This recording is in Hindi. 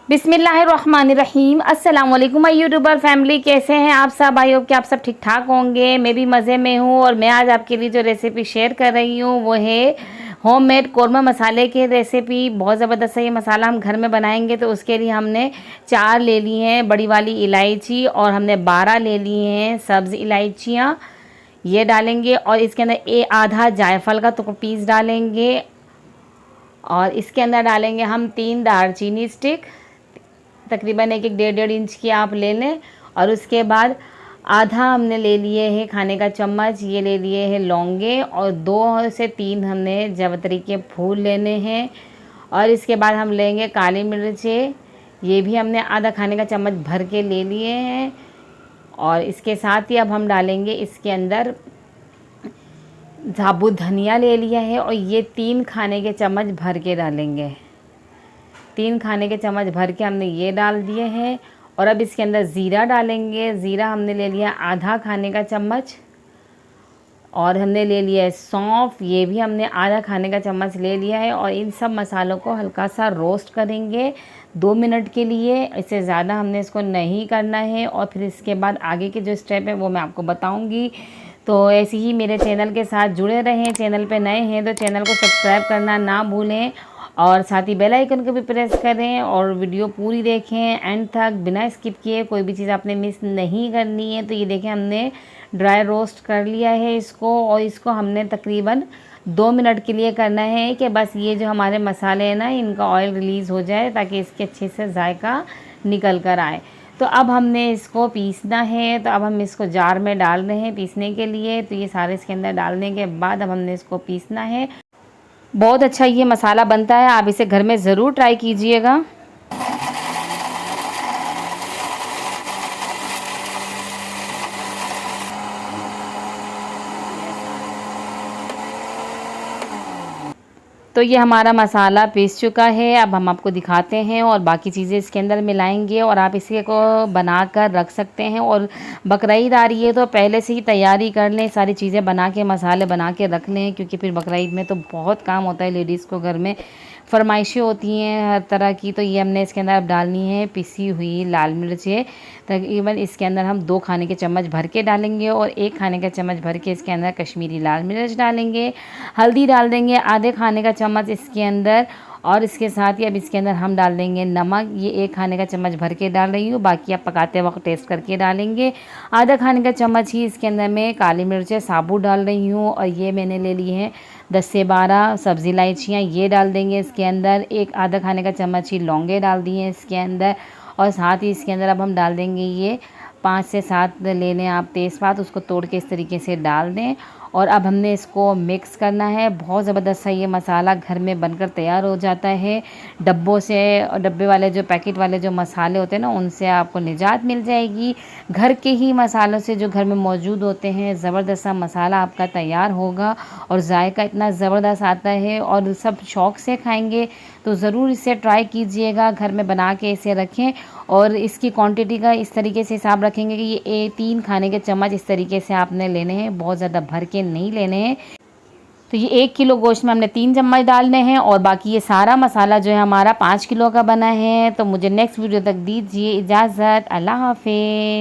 बिस्मिल्लाहिर्रहमानिर्रहीम। अस्सलाम वालेकुम माय यूट्यूबर फैमिली, कैसे हैं आप सब? आई होप कि आप सब ठीक ठाक होंगे। मैं भी मज़े में हूँ और मैं आज आपके लिए जो रेसिपी शेयर कर रही हूँ वो है होममेड कौरमा मसाले की रेसिपी। बहुत ज़बरदस्त है ये मसाला, हम घर में बनाएंगे। तो उसके लिए हमने 4 ले ली हैं बड़ी वाली इलायची और हमने 12 ले ली हैं सब्ज़ इलायचियाँ, ये डालेंगे। और इसके अंदर आधा जायफल का तो पीस डालेंगे और इसके अंदर डालेंगे हम 3 दालचीनी स्टिक, तकरीबन 1-1 इंच की आप ले लें। और उसके बाद आधा हमने ले लिए हैं खाने का चम्मच, ये ले लिए हैं लौंगे और 2 से 3 हमने जावित्री के फूल लेने हैं। और इसके बाद हम लेंगे काली मिर्चें, ये भी हमने आधा खाने का चम्मच भर के ले लिए हैं। और इसके साथ ही अब हम डालेंगे इसके अंदर साबुत धनिया ले लिया है और ये 3 खाने के चम्मच भर के डालेंगे। 3 खाने के चम्मच भर के हमने ये डाल दिए हैं। और अब इसके अंदर ज़ीरा डालेंगे। ज़ीरा हमने ले लिया आधा खाने का चम्मच। और हमने ले लिया है सौंफ, ये भी हमने आधा खाने का चम्मच ले लिया है। और इन सब मसालों को हल्का सा रोस्ट करेंगे 2 मिनट के लिए, इससे ज़्यादा हमने इसको नहीं करना है। और फिर इसके बाद आगे के जो स्टेप है वो मैं आपको बताऊँगी। तो ऐसे ही मेरे चैनल के साथ जुड़े रहें। चैनल पे नए हैं तो चैनल को सब्सक्राइब करना ना भूलें और साथ ही बेल आइकन को भी प्रेस करें और वीडियो पूरी देखें एंड तक बिना स्किप किए। कोई भी चीज़ आपने मिस नहीं करनी है। तो ये देखें हमने ड्राई रोस्ट कर लिया है इसको और इसको हमने तकरीबन 2 मिनट के लिए करना है कि बस ये जो हमारे मसाले हैं ना इनका ऑयल रिलीज़ हो जाए ताकि इसके अच्छे से जायका निकल कर आए। तो अब हमने इसको पीसना है। तो अब हम इसको जार में डाल रहे हैं पीसने के लिए। तो ये सारे इसके अंदर डालने के बाद अब हमने इसको पीसना है। बहुत अच्छा ये मसाला बनता है, आप इसे घर में ज़रूर ट्राई कीजिएगा। तो ये हमारा मसाला पीस चुका है। अब हम आपको दिखाते हैं और बाकी चीज़ें इसके अंदर मिलाएंगे और आप इसे को बनाकर रख सकते हैं। और बकरीद आ रही है तो पहले से ही तैयारी कर लें, सारी चीज़ें बना के मसाले बना के रख लें, क्योंकि फिर बकरीद में तो बहुत काम होता है लेडीज़ को, घर में फरमाइशें होती हैं हर तरह की। तो ये हमने इसके अंदर अब डालनी है पिसी हुई लाल मिर्चें। तकरीबन इसके अंदर हम 2 खाने के चम्मच भर के डालेंगे और 1 खाने का चम्मच भर के इसके अंदर कश्मीरी लाल मिर्च डालेंगे। हल्दी डाल देंगे आधे खाने का चम्मच इसके अंदर। और इसके साथ ही अब इसके अंदर हम डाल देंगे नमक, ये 1 खाने का चम्मच भर के डाल रही हूँ, बाकी आप पकाते वक्त टेस्ट करके डालेंगे। आधा खाने का चम्मच ही इसके अंदर मैं काली मिर्चें साबुत डाल रही हूँ। और ये मैंने ले ली है 10 से 12 सब्ज़ी इलायचियाँ, ये डाल देंगे इसके अंदर। आधा खाने का चम्मच ही लौंगे डाल दिए इसके अंदर। और साथ ही इसके अंदर अब हम डाल देंगे ये 5 से 7 ले लें आप तेज़पात, उसको तोड़ के इस तरीके से डाल दें। और अब हमने इसको मिक्स करना है। बहुत ज़बरदस्त सा ये मसाला घर में बनकर तैयार हो जाता है। डब्बों से, डब्बे वाले जो पैकेट वाले जो मसाले होते हैं ना उनसे आपको निजात मिल जाएगी। घर के ही मसालों से जो घर में मौजूद होते हैं, ज़बरदस्त सा मसाला आपका तैयार होगा और जायका इतना ज़बरदस्त आता है और सब शौक़ से खाएंगे। तो ज़रूर इसे ट्राई कीजिएगा, घर में बना के इसे रखें। और इसकी क्वांटिटी का इस तरीके से हिसाब रखेंगे कि ये 3 खाने के चम्मच इस तरीके से आपने लेने हैं, बहुत ज़्यादा भर के नहीं लेने हैं। तो ये 1 किलो गोश्त में हमने 3 चम्मच डालने हैं और बाकी ये सारा मसाला जो है हमारा 5 किलो का बना है। तो मुझे नेक्स्ट वीडियो तक दीजिए इजाज़त। अल्लाह हाफ़िज़।